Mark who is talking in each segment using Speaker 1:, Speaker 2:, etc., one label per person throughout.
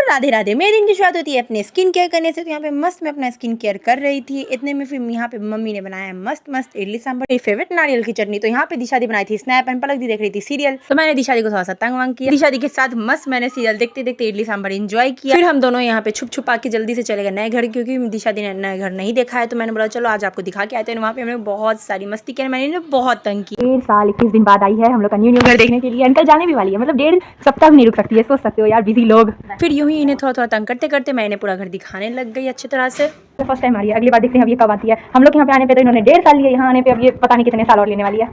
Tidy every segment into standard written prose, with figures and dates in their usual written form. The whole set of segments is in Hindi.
Speaker 1: राधे राधे। मेरे दिन की शुरुआत होती है अपने स्किन केयर करने से। तो यहाँ पे मस्त मैं अपना स्किन केयर कर रही थी। इतने में फिर यहाँ पे मम्मी ने बनाया मस्त मस्त इडली सांभर, मेरी फेवरेट नारियल की चटनी। तो यहाँ पे दिशा दी बनाई थी स्नैप एंड पलक दी देख रही थी सीरियल। तो मैंने दिशा दी को थोड़ा सा तंग वांग किया। दिशा दी के साथ मस्त मैंने सीरियल देखते देखते इडली सांभर एंजॉय किया। फिर हम दोनों यहाँ पे छुप छुपा के जल्दी से चले गए नए घर, क्योंकि दिशा दी ने नए घर नहीं देखा है। तो मैंने बोला चलो आज आपको दिखा के आए थे। वहाँ पे हमने बहुत सारी मस्ती की, मैंने बहुत तंग की।
Speaker 2: 1 साल 21 दिन बाद आई है हम लोग का न्यू घर देखने के लिए। अंकल जाने भी वाली है, मतलब 1.5 सप्ताह भी नहीं रुक सकती है, सोच सकते हो यार, बिजी लोग।
Speaker 1: फिर यूं ही इन्हें थोड़ा थोड़ा तंग करते करते मैं इन्हें पूरा घर दिखाने लग गई अच्छी तरह से।
Speaker 2: फर्स्ट टाइम आ रही है, अगली बार देखते हैं अब ये कब आती है। हम लोग यहाँ पे आने पे तो इन्होंने 1.5 साल लिए, यहाँ आने पे अब ये पता नहीं कितने साल और लेने वाली है।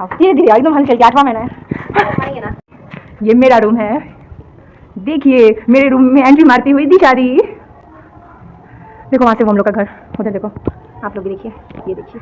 Speaker 2: धीरे धीरे एकदम हल चल के 8वां महीना है। ये मेरा रूम है, देखिए मेरे रूम में एंट्री मारती हुई दिशा दी। देखो वहाँ से वो हम लोग का घर, उधर देखो, आप लोग भी देखिए, ये देखिए।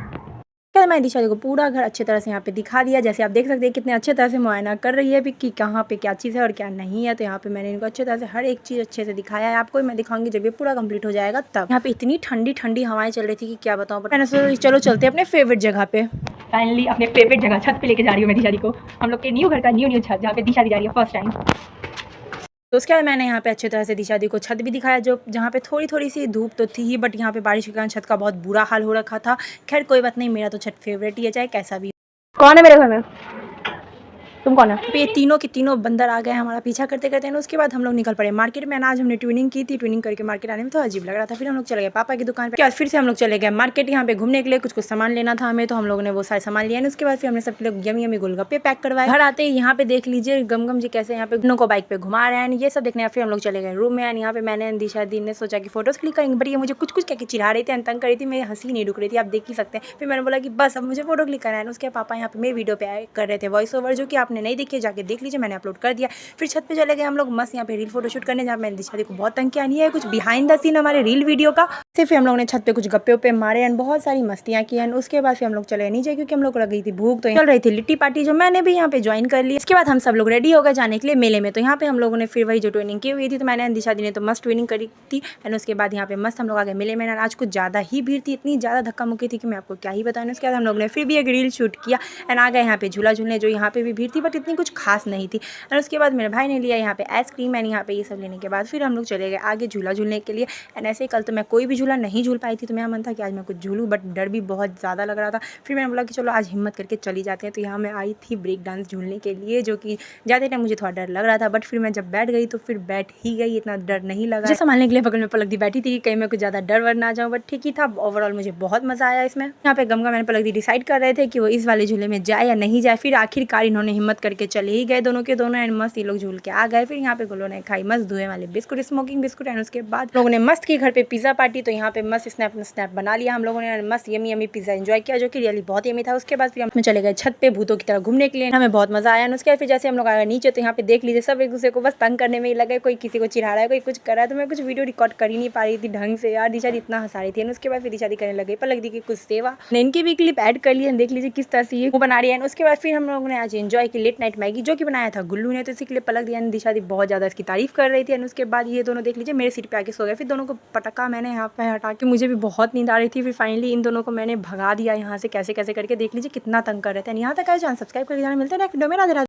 Speaker 1: क्या मैं दिशा दी को पूरा घर अच्छी तरह से यहाँ पे दिखा दिया। जैसे आप देख सकते हैं कितने अच्छे तरह से मुआयना कर रही है भी कि कहाँ पे क्या चीज़ है और क्या नहीं है। तो यहाँ पे मैंने इनको अच्छी तरह से हर एक चीज़ अच्छे से दिखाया है। आपको मैं दिखाऊंगी जब ये पूरा कंप्लीट हो जाएगा तब। यहाँ पे इतनी ठंडी ठंडी हवाएं चल रही थी कि क्या बताऊँ, मैंने सोचा चलो चलते अपने फेवरेट जगह पे।
Speaker 2: फाइनली अपने फेवरेट जगह छत पे लेके जा रही हूँ मैं दिशा दी को, हम लोग के न्यू घर का न्यू छत, जहाँ पे दिशा दी जा रही है फर्स्ट टाइम।
Speaker 1: तो उसके बाद मैंने यहाँ पे अच्छी तरह से दिशा दी को छत भी दिखाया, जो जहाँ पे थोड़ी थोड़ी सी धूप तो थी ही, बट यहाँ पे बारिश के कारण छत का बहुत बुरा हाल हो रखा था। खैर कोई बात नहीं, मेरा तो छत फेवरेट ही है चाहे कैसा भी।
Speaker 2: कौन है मेरे घर में? तुम कौन है?
Speaker 1: ये तीनों के तीनों बंदर आ गए हमारा पीछा करते करते हैं। उसके बाद हम लोग निकल पड़े मार्केट में। आज हमने ट्विनिंग की थी, ट्विनिंग करके मार्केट आने में थोड़ा अजीब लग रहा था। फिर हम लोग चले गए पापा की दुकान पे। फिर से हम लोग चले गए मार्केट यहाँ पे घूमने के लिए, कुछ सामान लेना था हमें। तो हम लोगों ने वो सारे सामान लिया। उसके बाद फिर हमने सब लोग यमी यमी गोलगप्पे पैक करवाए। घर आते ही यहाँ पे देख लीजिए गम जी कैसे यहाँ पे दोनों को बाइक पे घुमा रहे हैं, ये सब देखने। फिर हम लोग चले गए रूम में। यहाँ पे मैंने दिशा दी ने सोचा कि फोटोज क्लिक करेंगे, बट ये मुझे कुछ कुछ क्या चिढ़ा रही थी, तंग कर रही थी, मेरी हंसी नहीं रुक रही थी, आप देख ही सकते हैं। फिर मैंने बोला कि बस अब मुझे फोटो क्लिक करना है। उसके पापा यहाँ पे मेरे वीडियो पे कर रहे थे वॉइस ओवर, जो कि आपने नहीं देखी, जाके देख लीजिए, मैंने अपलोड कर दिया। फिर छत पे चले गए हम लोग मस्त यहाँ पे रील फोटो शूट करने, जहाँ मैंने दिशा दी को बहुत तंग किया। नहीं है कुछ बिहाइंड द सीन हमारे रील वीडियो का। फिर हम लोग ने छत पे कुछ गप्पे उप्पे मारे एंड बहुत सारी मस्तियाँ की। एंड उसके बाद फिर हम लोग चले नीचे, क्योंकि हम लोग को लग गई थी भूख। तो चल रही थी लिट्टी पार्टी, जो मैंने भी यहाँ पे ज्वाइन कर ली। इसके बाद हम सब लोग रेडी हो गए जाने के लिए मेले में। तो यहाँ पे हम लोगों ने फिर वही जो ट्रेनिंग की हुई थी, तो मैंने दिशा दी ने तो मस्त ट्रेनिंग करी थी। एंड उसके बाद यहाँ पे मस्त हम लोग आ गए मेले में। आज कुछ ज़्यादा ही भीड़ थी, इतनी ज़्यादा धक्का मुक्की थी कि मैं आपको क्या ही बताऊँ। उसके बाद हम लोग ने फिर भी एक रील शूट किया एंड आ गए यहाँ पे झूला झूलने, जो यहाँ पे भी भीड़ थी बट इतनी कुछ खास नहीं थी। एंड उसके बाद मेरे भाई ने लिया यहाँ पे आइसक्रीम एंड यहाँ पे ये सब लेने के बाद फिर हम लोग चले गए आगे झूला झूलने के लिए। एंड ऐसे ही कल तो मैं कोई भी झूला नहीं झूल पाई थी, तो मेरा मन था कि आज मैं कुछ झूलूँ, बट डर भी बहुत ज़्यादा लग रहा था। फिर मैंने बोला कि चलो आज हिम्मत करके चली जाते हैं। तो यहाँ मैं आई थी ब्रेक डांस झूलने के लिए, जो कि ज़्यादा टाइम मुझे थोड़ा डर लग रहा था, बट फिर मैं जब बैठ गई तो फिर बैठ ही गई, इतना डर नहीं लगा। मुझे संभालने के लिए बगल में पलक दी बैठी थी कि कहीं मैं कुछ ज़्यादा डर वर ना जाऊँ, बट ठीक ही था। ओवरऑल मुझे बहुत मज़ा आया इसमें। यहाँ पे गमगा मैंने पलक दी डिसाइड कर रहे थे कि वो इस वाले झूले में जाए या नहीं जाए। फिर आखिरकार इन्होंने हिम्मत करके चले ही गए दोनों के दोनों, एंड मस्त ये लोग झूल के आ गए। फिर यहाँ पे गोलों ने खाई मस्त धुएं वाले बिस्कुट, स्मोकिंग बिस्कुट। एंड उसके बाद लोगों ने मस्त की घर पे पिज़्ज़ा पार्टी। तो यहाँ पे मस्त स्नैप बना लिया हम लोगों ने, मस्त यमी यमी पिज़्ज़ा एंजॉय किया, जो कि रियली बहुत यमी था। उसके बाद फिर हम चले गए छत पे भूतों की तरह घूमने के लिए, हमें बहुत मजा आया। उसके बाद फिर जैसे हम लोग आए नीचे, तो यहाँ पे देख लीजिए सब एक दूसरे को बस तंग करने में ही लगे, कोई किसी को चिढ़ा रहा है, कोई कुछ कर रहा है। तो मैं कुछ वीडियो रिकॉर्ड कर ही नहीं पा रही थी ढंग से यार, दिशा दी इतना हंसा रही थी। उसके बाद फिर दिशा दी करने लगे पलक दी की कुछ सेवा, इनकी भी क्लिप ऐड कर ली, देख लीजिए किस तरह से ये बना रही है। उसके बाद फिर हम लोगों ने आज एंजॉय की लेट नाइट मैगी, जो कि बनाया था गुल्लू ने। तो इसी के लिए पलक दिया दिशा दी बहुत ज़्यादा इसकी तारीफ कर रही थी। उसके बाद ये दोनों देख लीजिए मेरे सीट पे आके सो गए। फिर दोनों को पटका मैंने यहाँ पे हटा के, मुझे भी बहुत नींद आ रही थी। फिर फाइनली इन दोनों को मैंने भगा दिया यहाँ से कैसे कैसे करके, देख लीजिए कितना तंग कर रहे थे। यहाँ तक आए, चैनल सब्सक्राइब करके जाना। मिलते हैं नेक्स्ट वीडियो में। राधे राधे।